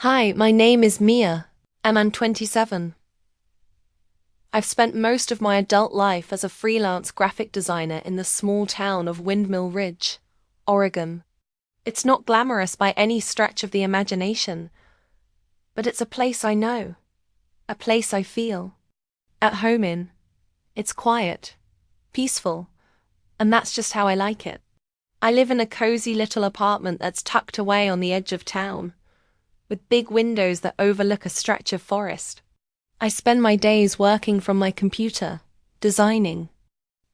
Hi, my name is Mia, and I'm 27. I've spent most of my adult life as a freelance graphic designer in the small town of Windmill Ridge, Oregon. It's not glamorous by any stretch of the imagination, but it's a place I know, a place I feel at home in. It's quiet, peaceful, and that's just how I like it. I live in a cozy little apartment that's tucked away on the edge of town, with big windows that overlook a stretch of forest. I spend my days working from my computer, designing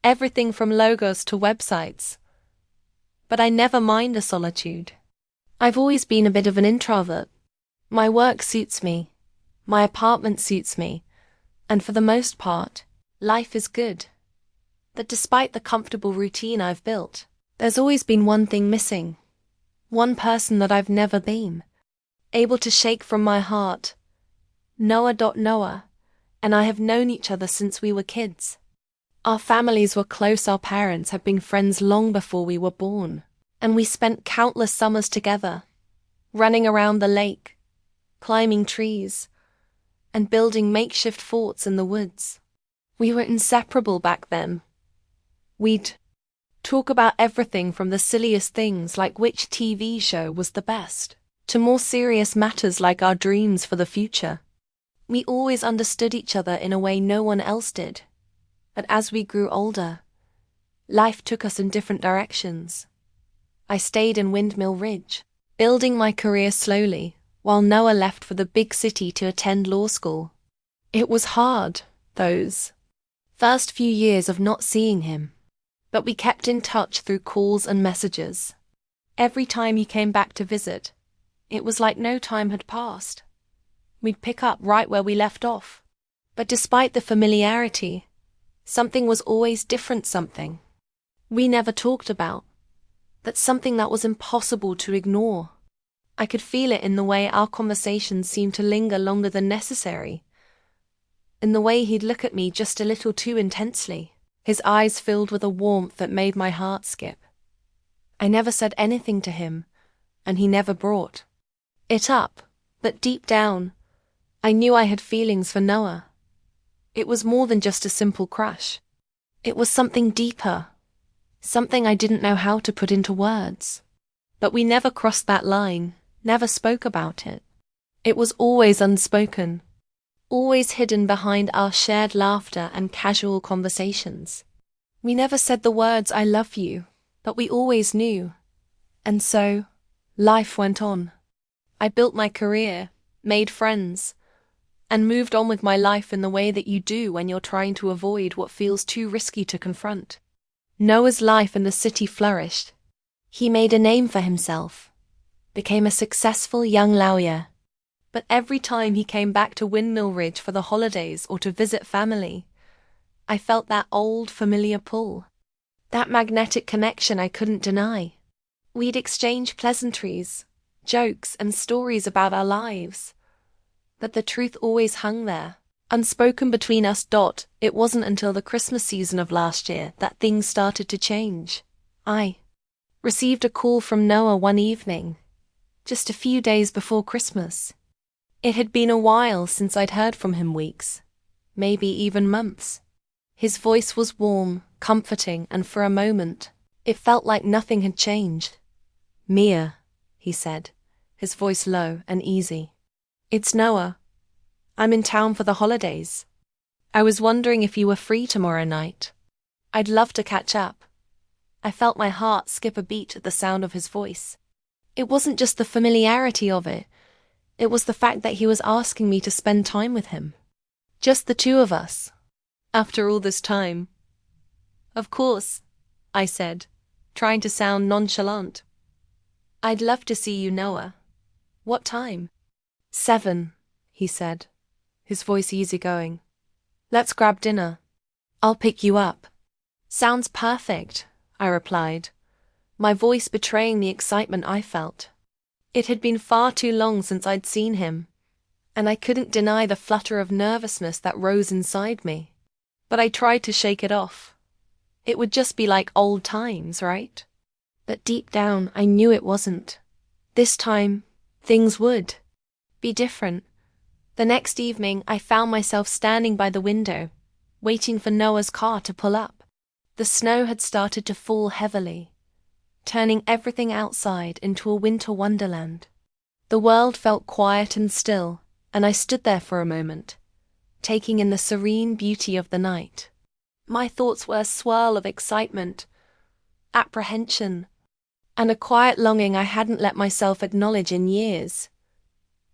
everything from logos to websites. But I never mind the solitude. I've always been a bit of an introvert. My work suits me, my apartment suits me, and for the most part, life is good. But despite the comfortable routine I've built, there's always been one thing missing. One person that I've never been able to shake from my heart. Noah, and I have known each other since we were kids. Our families were close, our parents had been friends long before we were born, and we spent countless summers together, running around the lake, climbing trees, and building makeshift forts in the woods. We were inseparable back then. We'd talk about everything from the silliest things like which TV show was the best, to more serious matters like our dreams for the future. We always understood each other in a way no one else did. But as we grew older, life took us in different directions. I stayed in Windmill Ridge, building my career slowly, while Noah left for the big city to attend law school. It was hard, those first few years of not seeing him, but we kept in touch through calls and messages. Every time he came back to visit, it was like no time had passed. We'd pick up right where we left off. But despite the familiarity, something was always different, something we never talked about. That's something that was impossible to ignore. I could feel it in the way our conversations seemed to linger longer than necessary, in the way he'd look at me just a little too intensely, his eyes filled with a warmth that made my heart skip. I never said anything to him, and he never brought it up, but deep down, I knew I had feelings for Noah. It was more than just a simple crush. It was something deeper, something I didn't know how to put into words. But we never crossed that line, never spoke about it. It was always unspoken, always hidden behind our shared laughter and casual conversations. We never said the words "I love you," but we always knew. And so, life went on. I built my career, made friends, and moved on with my life in the way that you do when you're trying to avoid what feels too risky to confront. Noah's life in the city flourished. He made a name for himself, became a successful young lawyer. But every time he came back to Windmill Ridge for the holidays or to visit family, I felt that old familiar pull, that magnetic connection I couldn't deny. We'd exchange pleasantries, jokes, and stories about our lives, but the truth always hung there, unspoken between us. It wasn't until the Christmas season of last year that things started to change. I received a call from Noah one evening, just a few days before Christmas. It had been a while since I'd heard from him, weeks, maybe even months. His voice was warm, comforting, and for a moment, it felt like nothing had changed. "Mia," he said, his voice low and easy. "It's Noah. I'm in town for the holidays. I was wondering if you were free tomorrow night. I'd love to catch up." I felt my heart skip a beat at the sound of his voice. It wasn't just the familiarity of it. It was the fact that he was asking me to spend time with him. Just the two of us. After all this time. "Of course," I said, trying to sound nonchalant. "I'd love to see you, Noah. What time?" 7, he said, his voice easygoing. "Let's grab dinner. I'll pick you up." "Sounds perfect," I replied, my voice betraying the excitement I felt. It had been far too long since I'd seen him, and I couldn't deny the flutter of nervousness that rose inside me. But I tried to shake it off. It would just be like old times, right? But deep down, I knew it wasn't. This time, things would. be different. The next evening, I found myself standing by the window, waiting for Noah's car to pull up. The snow had started to fall heavily, turning everything outside into a winter wonderland. The world felt quiet and still, and I stood there for a moment, taking in the serene beauty of the night. My thoughts were a swirl of excitement, apprehension, and a quiet longing I hadn't let myself acknowledge in years.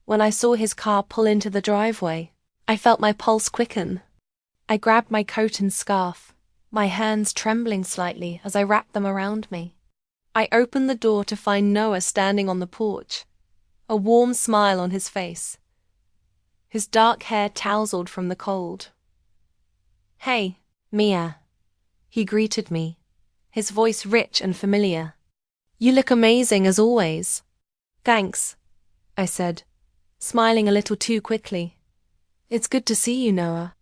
When I saw his car pull into the driveway, I felt my pulse quicken. I grabbed my coat and scarf, my hands trembling slightly as I wrapped them around me. I opened the door to find Noah standing on the porch, a warm smile on his face. His dark hair tousled from the cold. "Hey, Mia," he greeted me, his voice rich and familiar. "You look amazing as always." "Thanks," I said, smiling a little too quickly. "It's good to see you, Noah."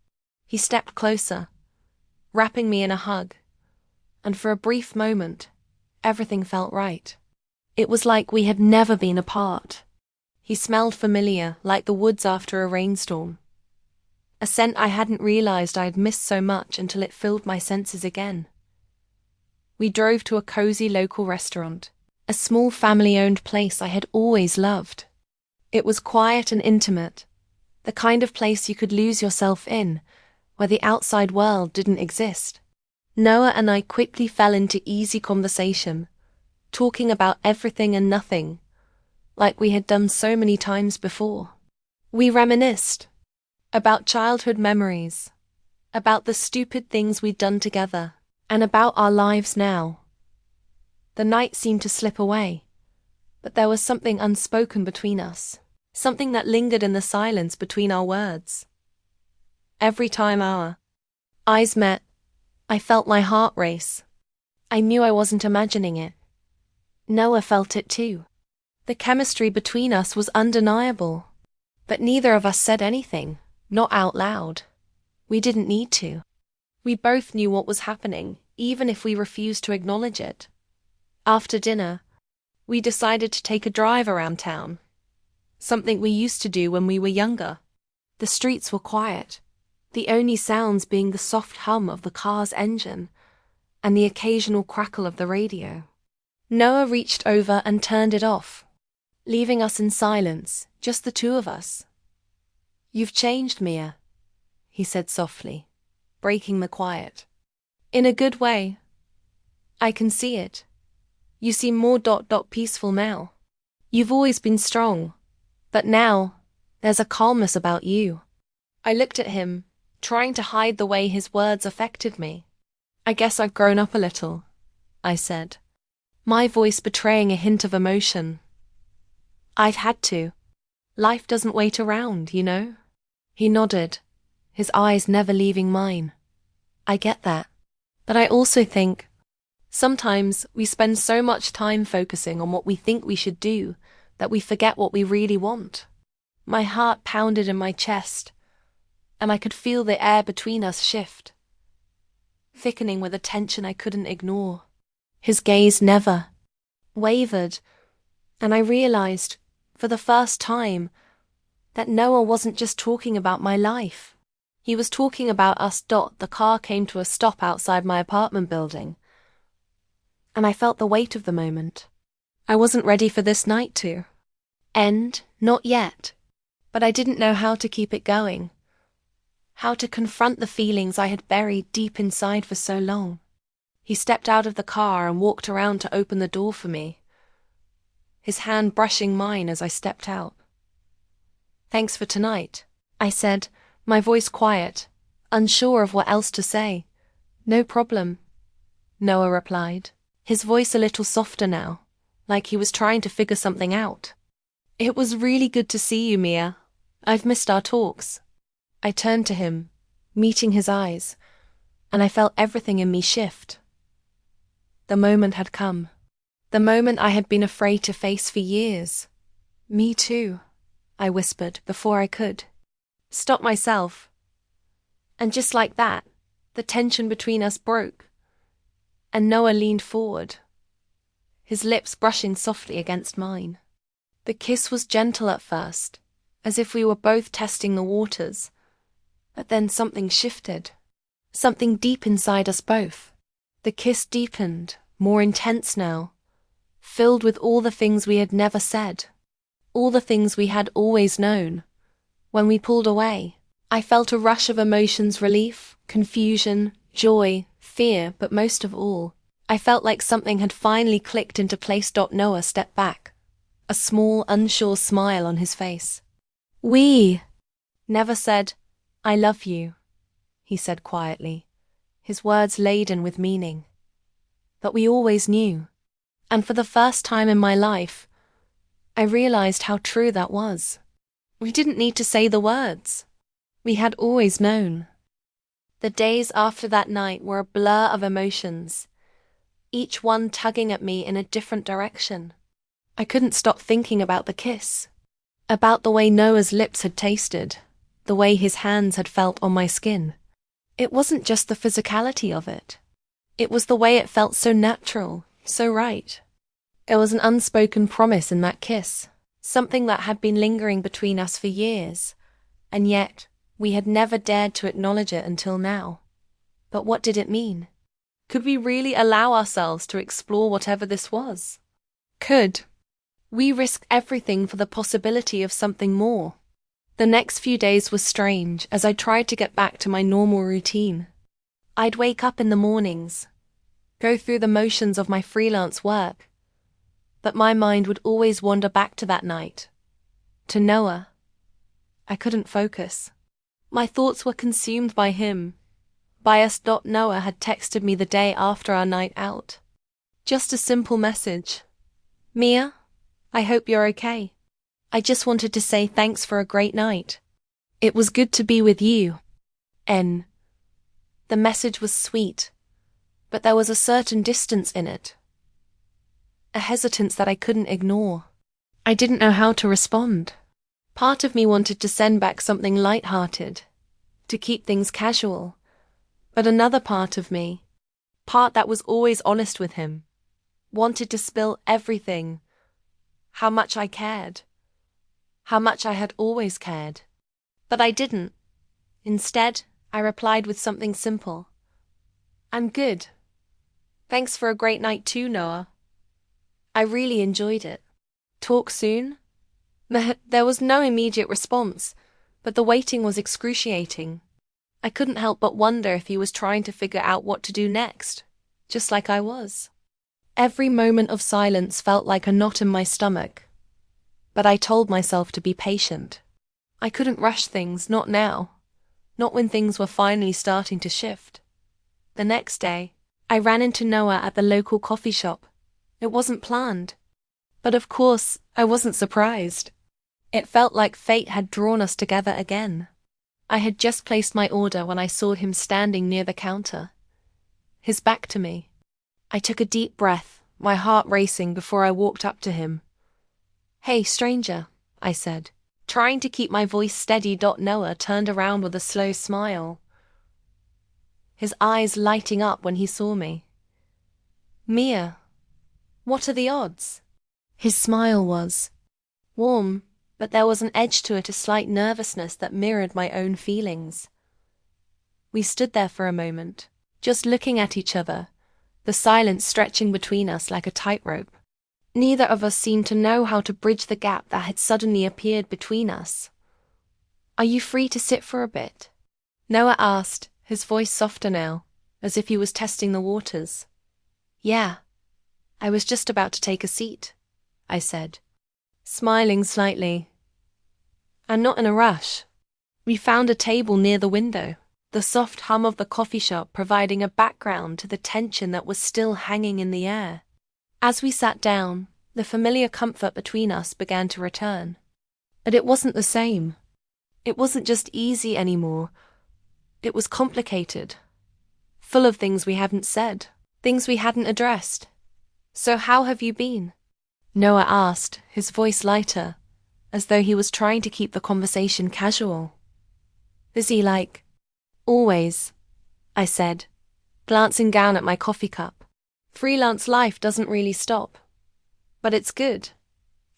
He stepped closer, wrapping me in a hug, and for a brief moment, everything felt right. It was like we had never been apart. He smelled familiar, like the woods after a rainstorm. A scent I hadn't realized I had missed so much until it filled my senses again. We drove to a cozy local restaurant, a small family-owned place I had always loved. It was quiet and intimate, the kind of place you could lose yourself in, where the outside world didn't exist. Noah and I quickly fell into easy conversation, talking about everything and nothing, like we had done so many times before. We reminisced about childhood memories, about the stupid things we'd done together, and about our lives now. The night seemed to slip away, but there was something unspoken between us, something that lingered in the silence between our words. Every time our eyes met, I felt my heart race. I knew I wasn't imagining it. Noah felt it too. The chemistry between us was undeniable, but neither of us said anything, not out loud. We didn't need to. We both knew what was happening, even if we refused to acknowledge it. After dinner, we decided to take a drive around town, something we used to do when we were younger. The streets were quiet, the only sounds being the soft hum of the car's engine and the occasional crackle of the radio. Noah reached over and turned it off, leaving us in silence, just the two of us. "You've changed, Mia," he said softly, breaking the quiet. "In a good way. I can see it. You seem more peaceful now. You've always been strong, but now there's a calmness about you." I looked at him, trying to hide the way his words affected me. "I guess I've grown up a little," I said, my voice betraying a hint of emotion. "I've had to. Life doesn't wait around, you know?" He nodded, his eyes never leaving mine. "I get that. But I also think sometimes we spend so much time focusing on what we think we should do that we forget what we really want." My heart pounded in my chest, and I could feel the air between us shift, thickening with a tension I couldn't ignore. His gaze never wavered, and I realized, for the first time, that Noah wasn't just talking about my life. He was talking about us. The car came to a stop outside my apartment building, and I felt the weight of the moment. I wasn't ready for this night to end, not yet, but I didn't know how to keep it going, how to confront the feelings I had buried deep inside for so long. He stepped out of the car and walked around to open the door for me, his hand brushing mine as I stepped out. "Thanks for tonight," I said, my voice quiet, unsure of what else to say. "No problem," Noah replied, his voice a little softer now, like he was trying to figure something out. "It was really good to see you, Mia. I've missed our talks." I turned to him, meeting his eyes, and I felt everything in me shift. The moment had come. The moment I had been afraid to face for years. "Me too," I whispered before I could stop myself. And just like that, the tension between us broke, and Noah leaned forward, his lips brushing softly against mine. The kiss was gentle at first, as if we were both testing the waters. But then something shifted. Something deep inside us both. The kiss deepened, more intense now, filled with all the things we had never said, all the things we had always known. When we pulled away, I felt a rush of emotions: relief, confusion, joy, fear, but most of all, I felt like something had finally clicked into place. Noah stepped back, a small, unsure smile on his face. "We never said, 'I love you,'" he said quietly, his words laden with meaning. "But we always knew." And for the first time in my life, I realized how true that was. We didn't need to say the words. We had always known. The days after that night were a blur of emotions, each one tugging at me in a different direction. I couldn't stop thinking about the kiss, about the way Noah's lips had tasted, the way his hands had felt on my skin. It wasn't just the physicality of it. It was the way it felt so natural, so right. It was an unspoken promise in that kiss, something that had been lingering between us for years, and yet we had never dared to acknowledge it until now. But what did it mean? Could we really allow ourselves to explore whatever this was? Could we risk everything for the possibility of something more? The next few days were strange as I tried to get back to my normal routine. I'd wake up in the mornings, go through the motions of my freelance work, but my mind would always wander back to that night, to Noah. I couldn't focus. My thoughts were consumed by him, by us. Noah had texted me the day after our night out. Just a simple message. "Mia, I hope you're okay. I just wanted to say thanks for a great night. It was good to be with you. N." The message was sweet, but there was a certain distance in it. A hesitance that I couldn't ignore. I didn't know how to respond. Part of me wanted to send back something light-hearted, to keep things casual, but another part of me, part that was always honest with him, wanted to spill everything, how much I cared, how much I had always cared. But I didn't. Instead, I replied with something simple. "I'm good. Thanks for a great night too, Noah. I really enjoyed it. Talk soon?" There was no immediate response, but the waiting was excruciating. I couldn't help but wonder if he was trying to figure out what to do next, just like I was. Every moment of silence felt like a knot in my stomach, but I told myself to be patient. I couldn't rush things, not now, not when things were finally starting to shift. The next day, I ran into Noah at the local coffee shop. It wasn't planned, but of course, I wasn't surprised. It felt like fate had drawn us together again. I had just placed my order when I saw him standing near the counter, his back to me. I took a deep breath, my heart racing before I walked up to him. "Hey, stranger," I said, trying to keep my voice steady. Noah turned around with a slow smile, his eyes lighting up when he saw me. "Mia, what are the odds?" His smile was warm, but there was an edge to it, a slight nervousness that mirrored my own feelings. We stood there for a moment, just looking at each other, the silence stretching between us like a tightrope. Neither of us seemed to know how to bridge the gap that had suddenly appeared between us. "Are you free to sit for a bit?" Noah asked, his voice softer now, as if he was testing the waters. "Yeah. I was just about to take a seat," I said, smiling slightly. "I'm not in a rush." We found a table near the window, the soft hum of the coffee shop providing a background to the tension that was still hanging in the air. As we sat down, the familiar comfort between us began to return. But it wasn't the same. It wasn't just easy anymore. It was complicated, full of things we hadn't said, things we hadn't addressed. "So how have you been?" Noah asked, his voice lighter, as though he was trying to keep the conversation casual. "Busy like always," I said, glancing down at my coffee cup. "Freelance life doesn't really stop. But it's good.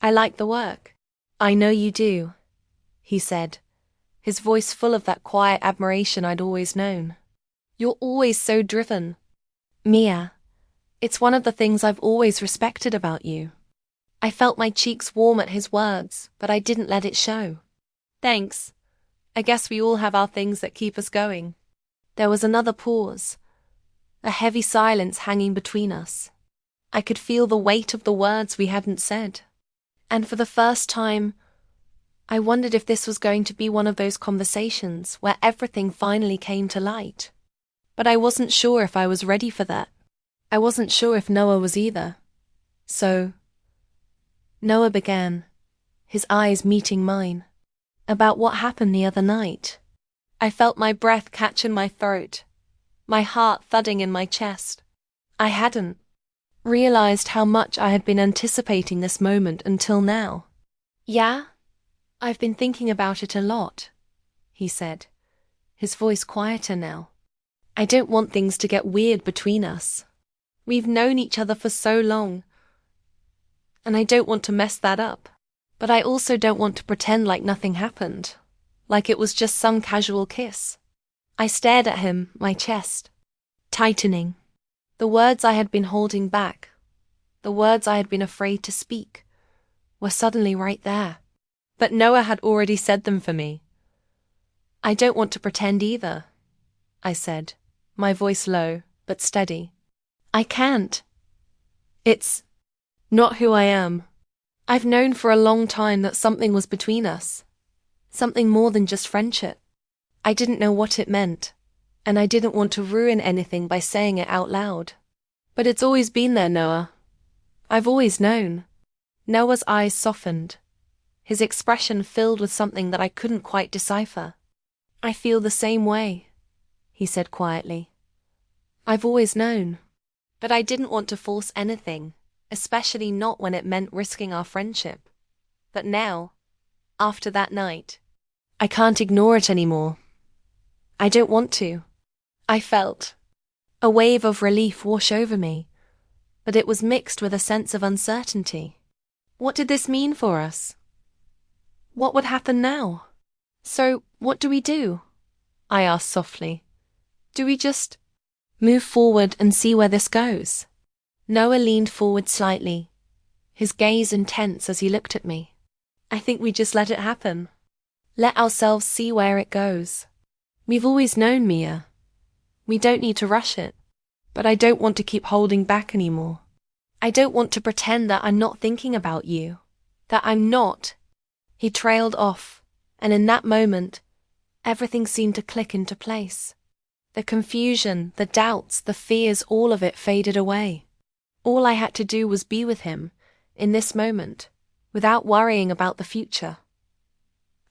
I like the work." "I know you do," he said, his voice full of that quiet admiration I'd always known. You're always so driven. Mia, it's one of the things I've always respected about you. I felt my cheeks warm at his words, but I didn't let it show. Thanks. I guess we all have our things that keep us going. There was another pause, a heavy silence hanging between us. I could feel the weight of the words we hadn't said. And for the first time, I wondered if this was going to be one of those conversations where everything finally came to light. But I wasn't sure if I was ready for that. I wasn't sure if Noah was either. So, Noah began, his eyes meeting mine, about what happened the other night. I felt my breath catch in my throat, my heart thudding in my chest. I hadn't realized how much I had been anticipating this moment until now. Yeah? I've been thinking about it a lot, he said, his voice quieter now. I don't want things to get weird between us. We've known each other for so long, and I don't want to mess that up. But I also don't want to pretend like nothing happened, like it was just some casual kiss. I stared at him, my chest tightening. The words I had been holding back, the words I had been afraid to speak, were suddenly right there. But Noah had already said them for me. I don't want to pretend either, I said, my voice low but steady. I can't. It's not who I am. I've known for a long time that something was between us, something more than just friendship. I didn't know what it meant, and I didn't want to ruin anything by saying it out loud. But it's always been there, Noah. I've always known. Noah's eyes softened, his expression filled with something that I couldn't quite decipher. I feel the same way, he said quietly. I've always known. But I didn't want to force anything, especially not when it meant risking our friendship. But now, after that night, I can't ignore it anymore. I don't want to. I felt a wave of relief wash over me, but it was mixed with a sense of uncertainty. What did this mean for us? What would happen now? So, what do we do? I asked softly. Do we just move forward and see where this goes? Noah leaned forward slightly, his gaze intense as he looked at me. I think we just let it happen. Let ourselves see where it goes. We've always known, Mia. We don't need to rush it. But I don't want to keep holding back anymore. I don't want to pretend that I'm not thinking about you. That I'm not. He trailed off, and in that moment, everything seemed to click into place. The confusion, the doubts, the fears, all of it faded away. All I had to do was be with him, in this moment, without worrying about the future.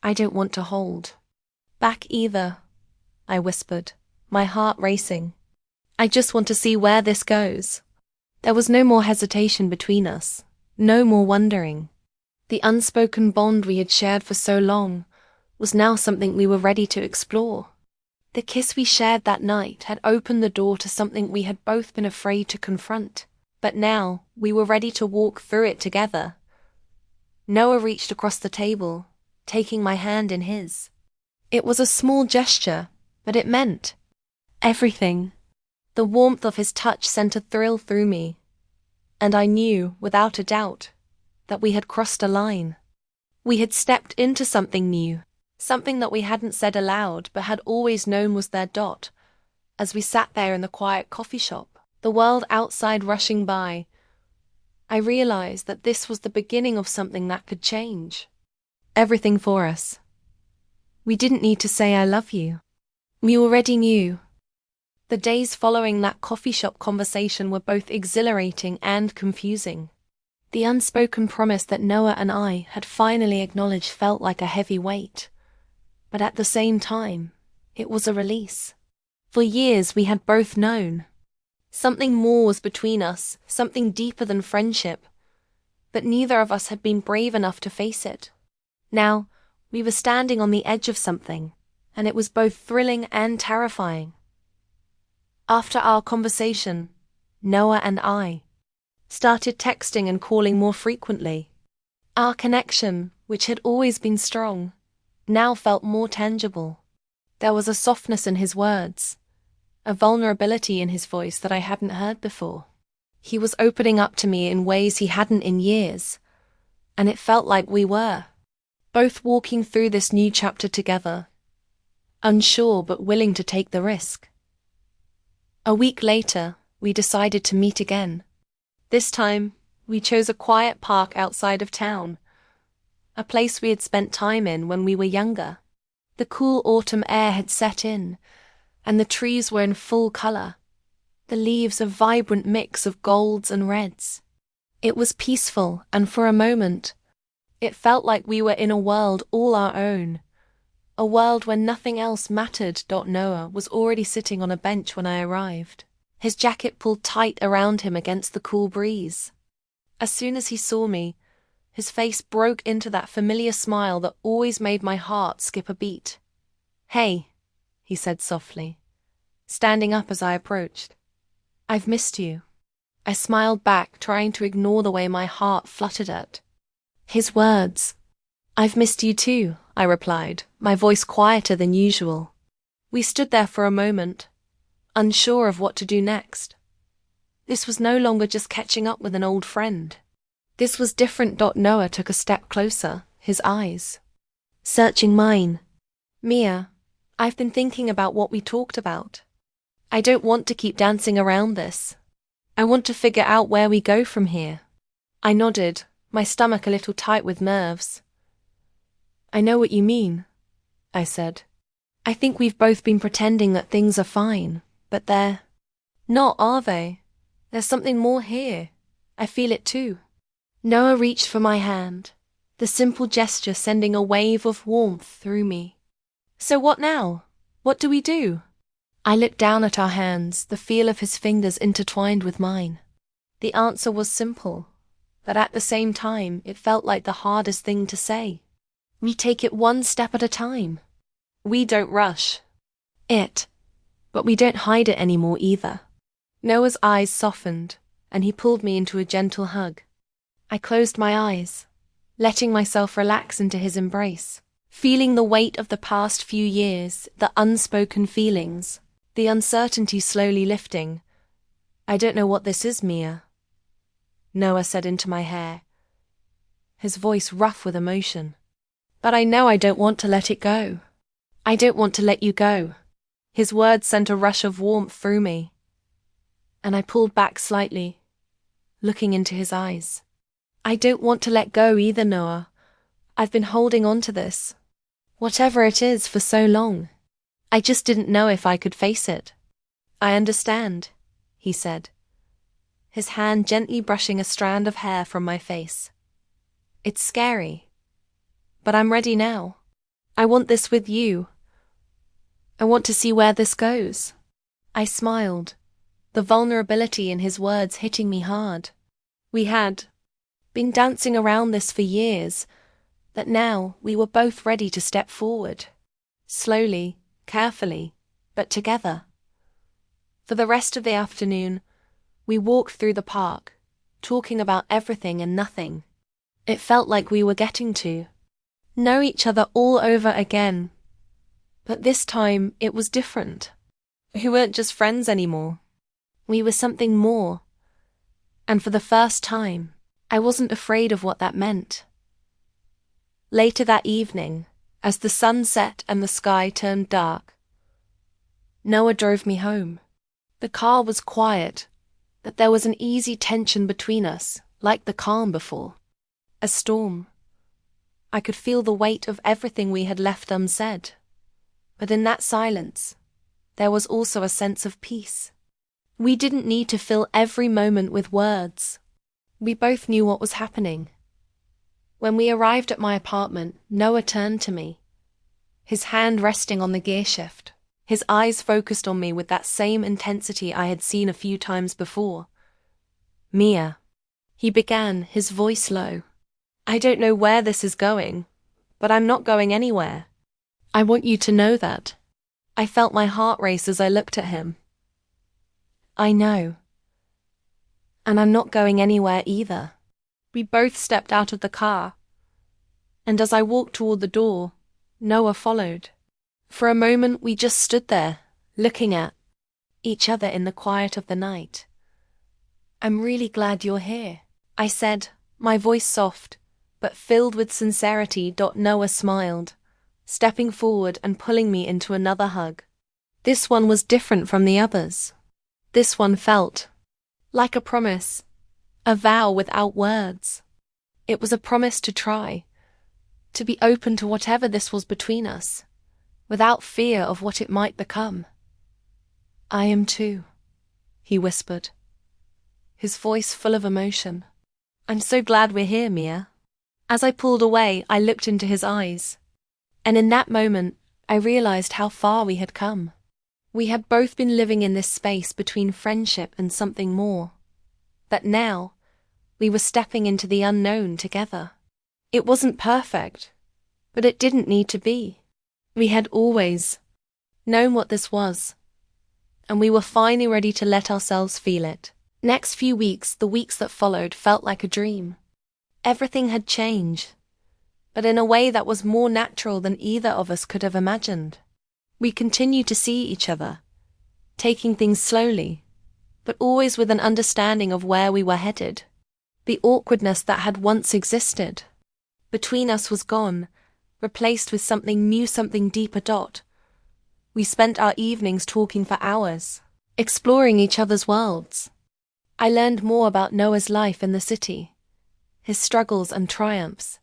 I don't want to hold back either, I whispered, my heart racing. I just want to see where this goes. There was no more hesitation between us, no more wondering. The unspoken bond we had shared for so long was now something we were ready to explore. The kiss we shared that night had opened the door to something we had both been afraid to confront, but now we were ready to walk through it together. Noah reached across the table, taking my hand in his. It was a small gesture, but it meant everything. The warmth of his touch sent a thrill through me, and I knew, without a doubt, that we had crossed a line. We had stepped into something new, something that we hadn't said aloud but had always known was their dot. As we sat there in the quiet coffee shop, the world outside rushing by, I realized that this was the beginning of something that could change everything for us. We didn't need to say I love you. We already knew. The days following that coffee shop conversation were both exhilarating and confusing. The unspoken promise that Noah and I had finally acknowledged felt like a heavy weight. But at the same time, it was a release. For years we had both known. Something more was between us, something deeper than friendship. But neither of us had been brave enough to face it. Now, we were standing on the edge of something, and it was both thrilling and terrifying. After our conversation, Noah and I started texting and calling more frequently. Our connection, which had always been strong, now felt more tangible. There was a softness in his words, a vulnerability in his voice that I hadn't heard before. He was opening up to me in ways he hadn't in years, and it felt like we were both walking through this new chapter together, unsure but willing to take the risk. A week later, we decided to meet again. This time, we chose a quiet park outside of town, a place we had spent time in when we were younger. The cool autumn air had set in, and the trees were in full color, the leaves a vibrant mix of golds and reds. It was peaceful, and for a moment, it felt like we were in a world all our own, a world where nothing else mattered. Noah was already sitting on a bench when I arrived, his jacket pulled tight around him against the cool breeze. As soon as he saw me, his face broke into that familiar smile that always made my heart skip a beat. "Hey," he said softly, standing up as I approached. "I've missed you." I smiled back, trying to ignore the way my heart fluttered at his words. "I've missed you too," I replied, my voice quieter than usual. We stood there for a moment, unsure of what to do next. This was no longer just catching up with an old friend. This was different. Noah took a step closer, his eyes searching mine. "Mia, I've been thinking about what we talked about. I don't want to keep dancing around this. I want to figure out where we go from here." I nodded, my stomach a little tight with nerves. "I know what you mean," I said. "I think we've both been pretending that things are fine, but they're not, are they? There's something more here. I feel it too." Noah reached for my hand, the simple gesture sending a wave of warmth through me. "So what now? What do we do?" I looked down at our hands, the feel of his fingers intertwined with mine. The answer was simple, but at the same time, it felt like the hardest thing to say. We take it one step at a time. We don't rush it, but we don't hide it anymore either. Noah's eyes softened, and he pulled me into a gentle hug. I closed my eyes, letting myself relax into his embrace, feeling the weight of the past few years, the unspoken feelings, the uncertainty slowly lifting. "I don't know what this is, Mia," Noah said into my hair, his voice rough with emotion. "But I know I don't want to let it go. I don't want to let you go." His words sent a rush of warmth through me, and I pulled back slightly, looking into his eyes. "I don't want to let go either, Noah. I've been holding on to this, whatever it is, for so long. I just didn't know if I could face it." "I understand," he said, his hand gently brushing a strand of hair from my face. "It's scary, but I'm ready now. I want this with you. I want to see where this goes." I smiled, the vulnerability in his words hitting me hard. We had been dancing around this for years, that now we were both ready to step forward. Slowly, carefully, but together. For the rest of the afternoon, we walked through the park, talking about everything and nothing. It felt like we were getting to know each other all over again. But this time, it was different. We weren't just friends anymore. We were something more. And for the first time, I wasn't afraid of what that meant. Later that evening, as the sun set and the sky turned dark, Noah drove me home. The car was quiet, but there was an easy tension between us, like the calm before. A storm. I could feel the weight of everything we had left unsaid. But in that silence, there was also a sense of peace. We didn't need to fill every moment with words. We both knew what was happening. When we arrived at my apartment, Noah turned to me, his hand resting on the gear shift, his eyes focused on me with that same intensity I had seen a few times before. "Mia," he began, his voice low. "I don't know where this is going, but I'm not going anywhere. I want you to know that." I felt my heart race as I looked at him. "I know. And I'm not going anywhere either." We both stepped out of the car, and as I walked toward the door, Noah followed. For a moment we just stood there, looking at each other in the quiet of the night. "I'm really glad you're here," I said, my voice soft, but filled with sincerity. Noah smiled, stepping forward and pulling me into another hug. This one was different from the others. This one felt like a promise, a vow without words. It was a promise to try, to be open to whatever this was between us, without fear of what it might become. "I am too," he whispered, his voice full of emotion. "I'm so glad we're here, Mia." As I pulled away, I looked into his eyes. And in that moment, I realized how far we had come. We had both been living in this space between friendship and something more. But now, we were stepping into the unknown together. It wasn't perfect, but it didn't need to be. We had always known what this was, and we were finally ready to let ourselves feel it. Next few weeks, the weeks that followed, felt like a dream. Everything had changed, but in a way that was more natural than either of us could have imagined. We continued to see each other, taking things slowly, but always with an understanding of where we were headed. The awkwardness that had once existed between us was gone, replaced with something new, something deeper. We spent our evenings talking for hours, exploring each other's worlds. I learned more about Noah's life in the city, his struggles and triumphs,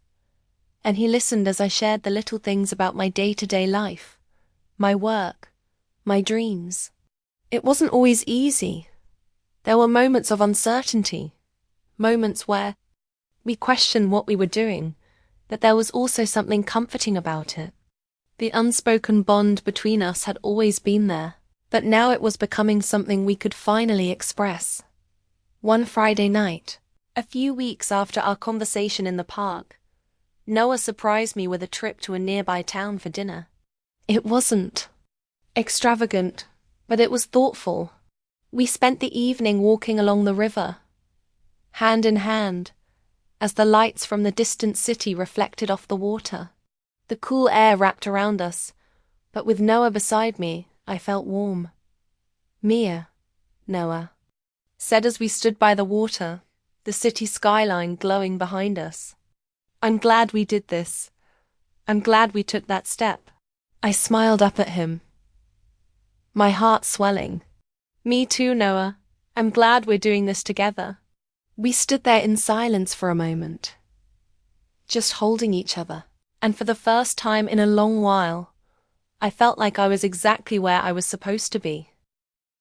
and he listened as I shared the little things about my day-to-day life, my work, my dreams. It wasn't always easy. There were moments of uncertainty, moments where we questioned what we were doing, but there was also something comforting about it. The unspoken bond between us had always been there, but now it was becoming something we could finally express. One Friday night, a few weeks after our conversation in the park, Noah surprised me with a trip to a nearby town for dinner. It wasn't extravagant, but it was thoughtful. We spent the evening walking along the river, hand in hand, as the lights from the distant city reflected off the water. The cool air wrapped around us, but with Noah beside me, I felt warm. "Mia," Noah said as we stood by the water, the city skyline glowing behind us. "I'm glad we did this. I'm glad we took that step." I smiled up at him, my heart swelling. "Me too, Noah. I'm glad we're doing this together." We stood there in silence for a moment, just holding each other, and for the first time in a long while, I felt like I was exactly where I was supposed to be.